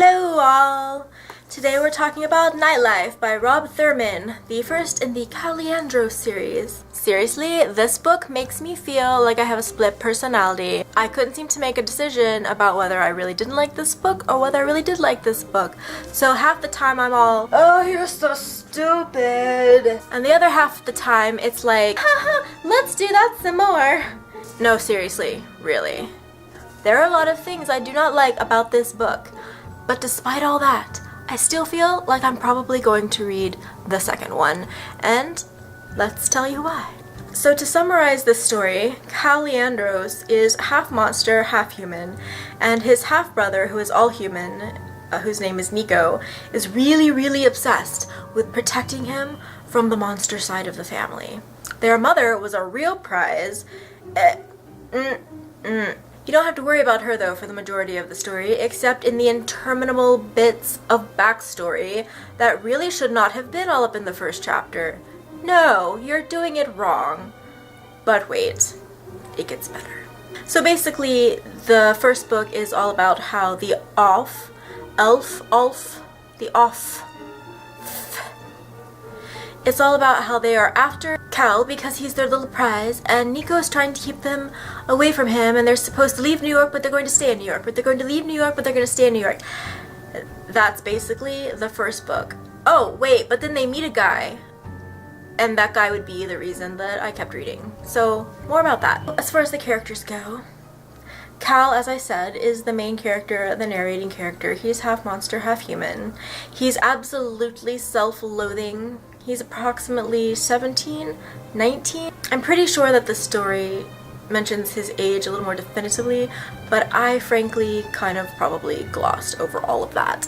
Hello all! Today we're talking about Nightlife by Rob Thurman, the first in the Cal Leandros series. Seriously, this book makes me feel like I have a split personality. I couldn't seem to make a decision about whether I really didn't like this book or whether I really did like this book. So half the time I'm all, oh, you're so stupid. And the other half of the time it's like, haha, let's do that some more. No, seriously, really. There are a lot of things I do not like about this book. But despite all that, I still feel like I'm probably going to read the second one, and let's tell you why. So to summarize this story, Cal Leandros is half monster, half human, and his half-brother, who is all human, whose name is Nico, is really obsessed with protecting him from the monster side of the family. Their mother was a real prize. You don't have to worry about her, though, for the majority of the story, except in the interminable bits of backstory that really should not have been all up in the first chapter. No, you're doing it wrong. But wait, it gets better. So basically, the first book is all about how the it's all about how they are after Cal because he's their little prize, and Nico is trying to keep them away from him, and they're supposed to leave New York, but they're going to stay in New York, but they're going to leave New York, but they're going to stay in New York. That's basically the first book. Oh, wait, but then they meet a guy, and that guy would be the reason that I kept reading. So, more about that. As far as the characters go, Cal, as I said, is the main character, the narrating character. He's half monster, half human. He's absolutely self-loathing. He's approximately 17, 19. I'm pretty sure that the story mentions his age a little more definitively, but I frankly kind of probably glossed over all of that.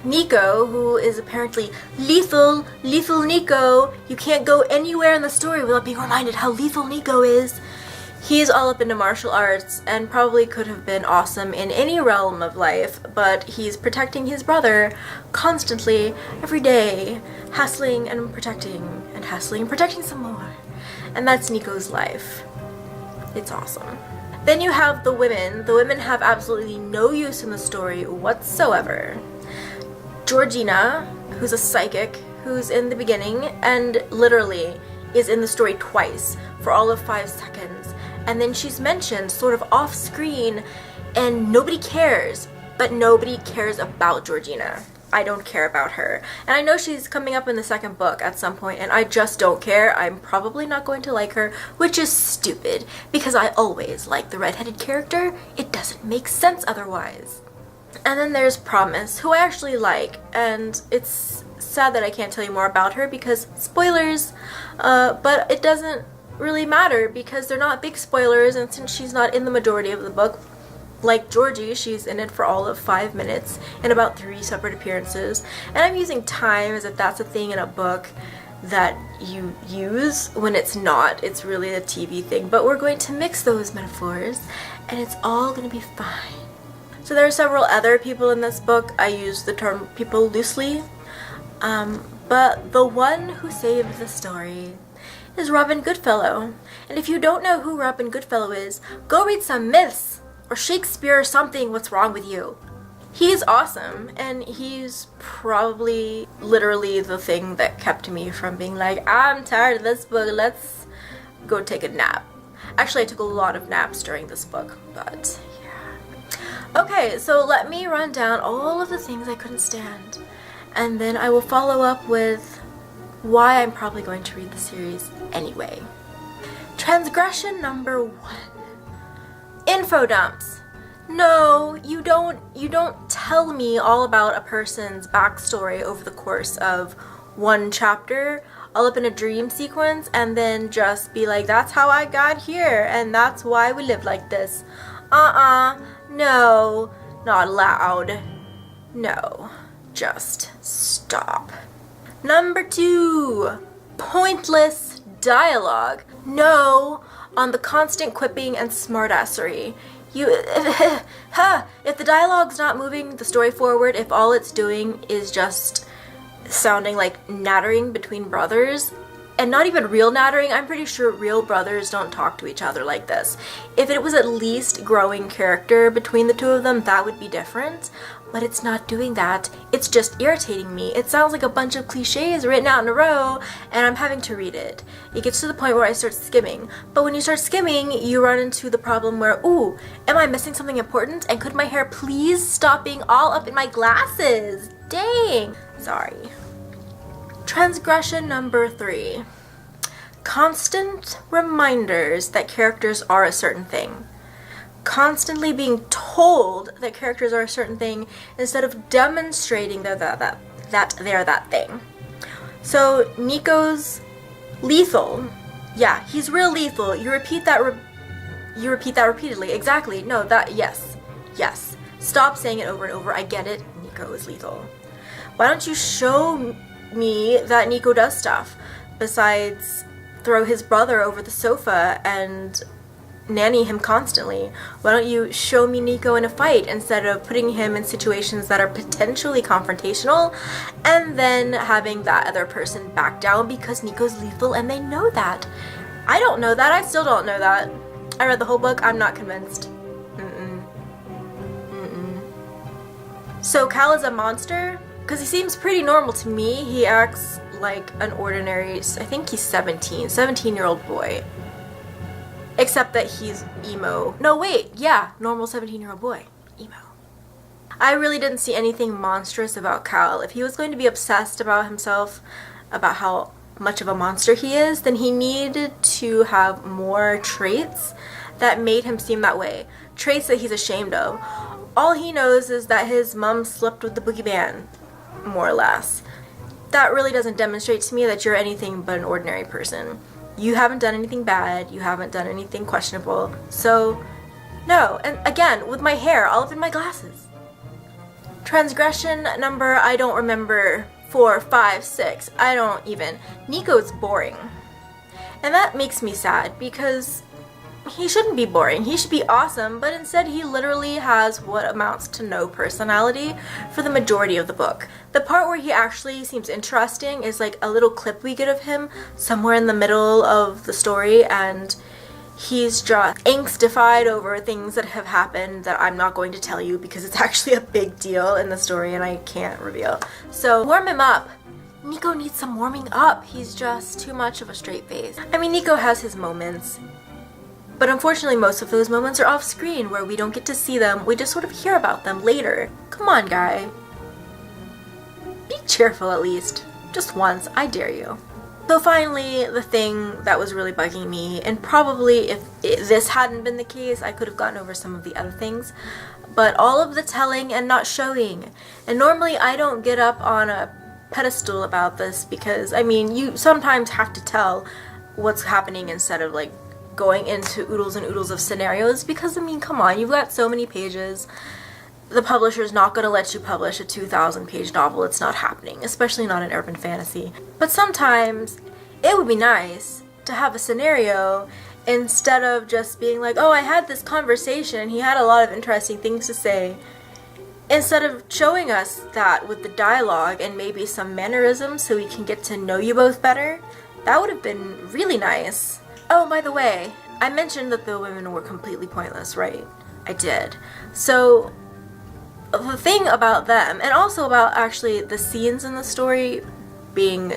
Nico, who is apparently lethal Nico, you can't go anywhere in the story without being reminded how lethal Nico is. He's all up into martial arts and probably could have been awesome in any realm of life, but he's protecting his brother constantly, every day, hassling and protecting some more. And that's Nico's life. It's awesome. Then you have the women. The women have absolutely no use in the story whatsoever. Georgina, who's a psychic, who's in the beginning and literally is in the story twice for all of 5 seconds. And then she's mentioned sort of off screen and nobody cares, but nobody cares about Georgina. I don't care about her. And I know she's coming up in the second book at some point, and I just don't care. I'm probably not going to like her, which is stupid because I always like the redheaded character. It doesn't make sense otherwise. And then there's Promise, who I actually like, and it's sad that I can't tell you more about her because spoilers, but it doesn't really matter because they're not big spoilers, and since she's not in the majority of the book, like Georgie, she's in it for all of 5 minutes in about 3 separate appearances. And I'm using time as if that's a thing in a book that you use when it's not. It's really a TV thing, but we're going to mix those metaphors and it's all going to be fine. So there are several other people in this book. I use the term people loosely, but the one who saved the story is Robin Goodfellow. And if you don't know who Robin Goodfellow is, go read some myths or Shakespeare or something. What's wrong with you? He's awesome, and he's probably literally the thing that kept me from being like, I'm tired of this book, let's go take a nap. Actually, I took a lot of naps during this book, but yeah. Okay, so let me run down all of the things I couldn't stand, and then I will follow up with why I'm probably going to read the series anyway. Transgression number 1. Info dumps. No, you don't tell me all about a person's backstory over the course of 1 chapter, all up in a dream sequence, and then just be like, that's how I got here, and that's why we live like this. No, not allowed. No, just stop. Number 2, pointless dialogue. No on the constant quipping and smartassery. If the dialogue's not moving the story forward, if all it's doing is just sounding like nattering between brothers, And not even real nattering. I'm pretty sure real brothers don't talk to each other like this. If it was at least growing character between the two of them, that would be different. But it's not doing that. It's just irritating me. It sounds like a bunch of cliches written out in a row, and I'm having to read it. It gets to the point where I start skimming. But when you start skimming, you run into the problem where, ooh, am I missing something important? And could my hair please stop being all up in my glasses? Dang. Sorry. Transgression number 3. Constant reminders that characters are a certain thing. Constantly being told that characters are a certain thing instead of demonstrating that they're that thing. So Nico's lethal. Yeah, he's real lethal. You repeat that repeatedly. Exactly. No, yes. Stop saying it over and over. I get it. Nico is lethal. Why don't you show me that Nico does stuff besides throw his brother over the sofa and nanny him constantly? Why don't you show me Nico in a fight instead of putting him in situations that are potentially confrontational and then having that other person back down because Nico's lethal and they know that? I don't know that. I still don't know that. I read the whole book. I'm not convinced. So Cal is a monster? Because he seems pretty normal to me. He acts like an ordinary, I think he's 17-year-old boy. Except that he's emo. No, wait, yeah, normal 17-year-old boy. Emo. I really didn't see anything monstrous about Cal. If he was going to be obsessed about himself, about how much of a monster he is, then he needed to have more traits that made him seem that way. Traits that he's ashamed of. All he knows is that his mom slept with the boogeyman, more or less. That really doesn't demonstrate to me that you're anything but an ordinary person. You haven't done anything bad, you haven't done anything questionable, so no. And again, with my hair all up in my glasses. Transgression number, I don't remember, 4, 5, 6, I don't even. Nico's boring. And that makes me sad because he shouldn't be boring. He should be awesome, but instead he literally has what amounts to no personality for the majority of the book. The part where he actually seems interesting is like a little clip we get of him somewhere in the middle of the story, and he's just angstified over things that have happened that I'm not going to tell you because it's actually a big deal in the story and I can't reveal. So warm him up. Nico needs some warming up. He's just too much of a straight face. I mean, Nico has his moments. But unfortunately, most of those moments are off screen where we don't get to see them. We just sort of hear about them later. Come on, guy. Be cheerful at least. Just once, I dare you. So finally, the thing that was really bugging me, and probably if this hadn't been the case, I could have gotten over some of the other things, but all of the telling and not showing. And normally I don't get up on a pedestal about this because, I mean, you sometimes have to tell what's happening instead of like going into oodles and oodles of scenarios because, I mean, come on, you've got so many pages. The publisher's not going to let you publish a 2,000-page novel. It's not happening, especially not in urban fantasy. But sometimes it would be nice to have a scenario instead of just being like, oh, I had this conversation and he had a lot of interesting things to say. Instead of showing us that with the dialogue and maybe some mannerisms so we can get to know you both better, that would have been really nice. Oh, by the way, I mentioned that the women were completely pointless, right? I did. So the thing about them, and also about actually the scenes in the story being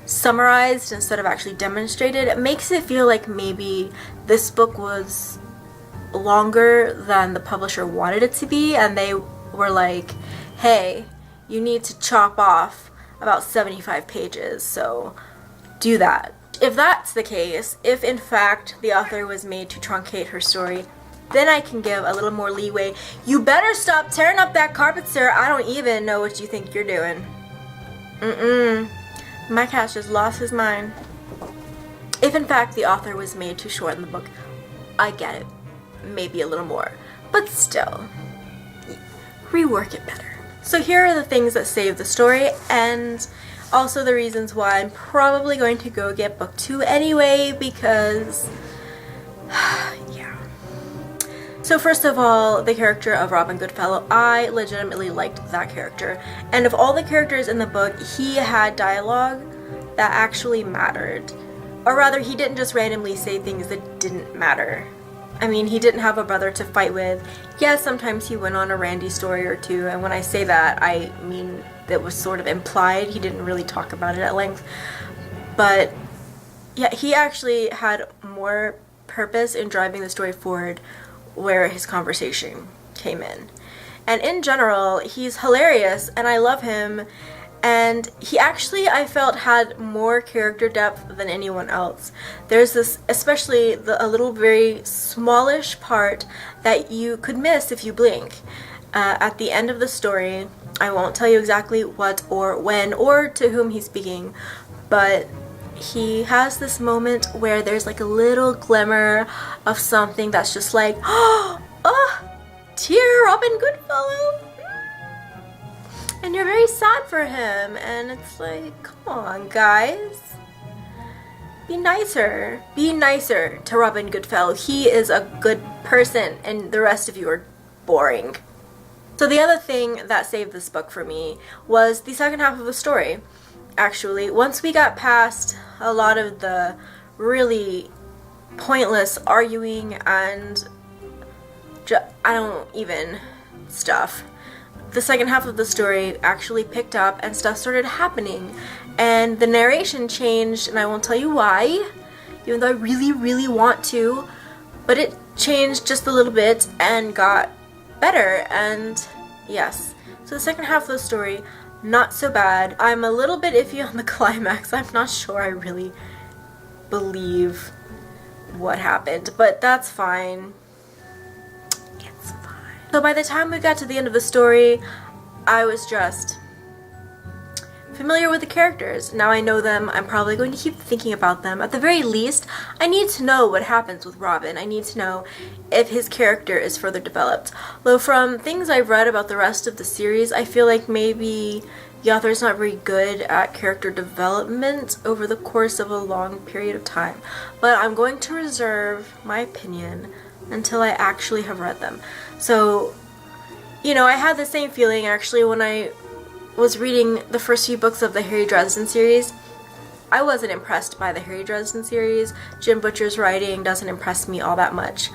summarized instead of actually demonstrated, it makes it feel like maybe this book was longer than the publisher wanted it to be, and they were like, hey, you need to chop off about 75 pages, so do that. If that's the case, if in fact the author was made to truncate her story, then I can give a little more leeway. You better stop tearing up that carpet, sir. I don't even know what you think you're doing. My cat just lost his mind. If in fact the author was made to shorten the book, I get it. Maybe a little more. But still, rework it better. So here are the things that save the story, and also the reasons why I'm probably going to go get book 2 anyway, because yeah. So first of all, the character of Robin Goodfellow, I legitimately liked that character. And of all the characters in the book, he had dialogue that actually mattered. Or rather, he didn't just randomly say things that didn't matter. I mean, he didn't have a brother to fight with. Yes, sometimes he went on a Randy story or two, and when I say that, I mean that was sort of implied. He didn't really talk about it at length. But yeah, he actually had more purpose in driving the story forward where his conversation came in. And in general, he's hilarious, and I love him. And he actually, I felt, had more character depth than anyone else. There's this, especially a little very smallish part that you could miss if you blink. At the end of the story, I won't tell you exactly what or when or to whom he's speaking, but he has this moment where there's like a little glimmer of something that's just like, oh, dear Robin Goodfellow. And you're very sad for him, and it's like, come on, guys. Be nicer. Be nicer to Robin Goodfellow. He is a good person, and the rest of you are boring. So the other thing that saved this book for me was the second half of the story. Actually, once we got past a lot of the really pointless arguing and stuff, the second half of the story actually picked up and stuff started happening, and the narration changed, and I won't tell you why, even though I really, really want to, but it changed just a little bit and got better. And yes, so the second half of the story, not so bad. I'm a little bit iffy on the climax. I'm not sure I really believe what happened, but that's fine. So by the time we got to the end of the story, I was just familiar with the characters. Now I know them, I'm probably going to keep thinking about them. At the very least, I need to know what happens with Robin. I need to know if his character is further developed. Though from things I've read about the rest of the series, I feel like maybe the author's not very good at character development over the course of a long period of time. But I'm going to reserve my opinion until I actually have read them. So, you know, I had the same feeling actually when I was reading the first few books of the Harry Dresden series. I wasn't impressed by the Harry Dresden series. Jim Butcher's writing doesn't impress me all that much.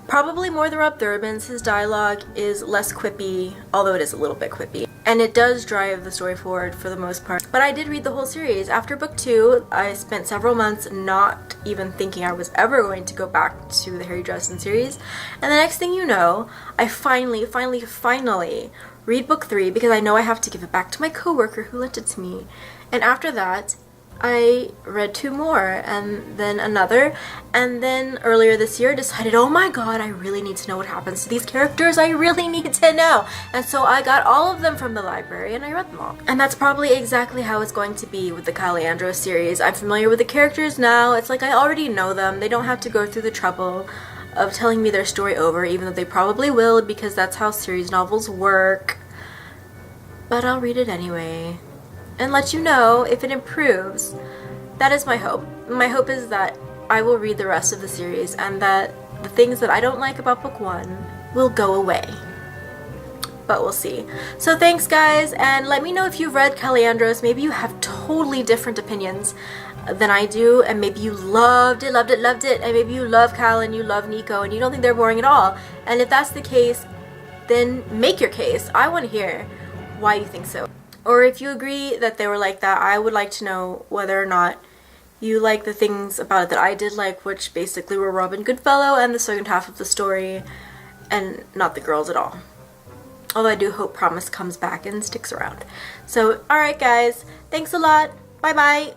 Probably more than Rob Thurman's. His dialogue is less quippy, although it is a little bit quippy. And it does drive the story forward for the most part. But I did read the whole series. After book 2, I spent several months not even thinking I was ever going to go back to the Harry Dresden series. And the next thing you know, I finally read book 3 because I know I have to give it back to my coworker who lent it to me. And after that, I read 2 more, and then another, and then earlier this year decided, oh my god, I really need to know what happens to these characters. I really need to know. And so I got all of them from the library and I read them all. And that's probably exactly how it's going to be with the Cal Leandros series. I'm familiar with the characters now. It's like I already know them. They don't have to go through the trouble of telling me their story over, even though they probably will, because that's how series novels work. But I'll read it anyway and let you know if it improves. That is my hope. My hope is that I will read the rest of the series and that the things that I don't like about book 1 will go away. But we'll see. So thanks guys, and let me know if you've read Cal Leandros. Maybe you have totally different opinions than I do, and maybe you loved it, and maybe you love Cal and you love Nico and you don't think they're boring at all. And if that's the case, then make your case. I want to hear why you think so. Or if you agree that they were like that, I would like to know whether or not you like the things about it that I did like, which basically were Robin Goodfellow and the second half of the story, and not the girls at all. Although I do hope Promise comes back and sticks around. So, alright guys, thanks a lot, bye bye!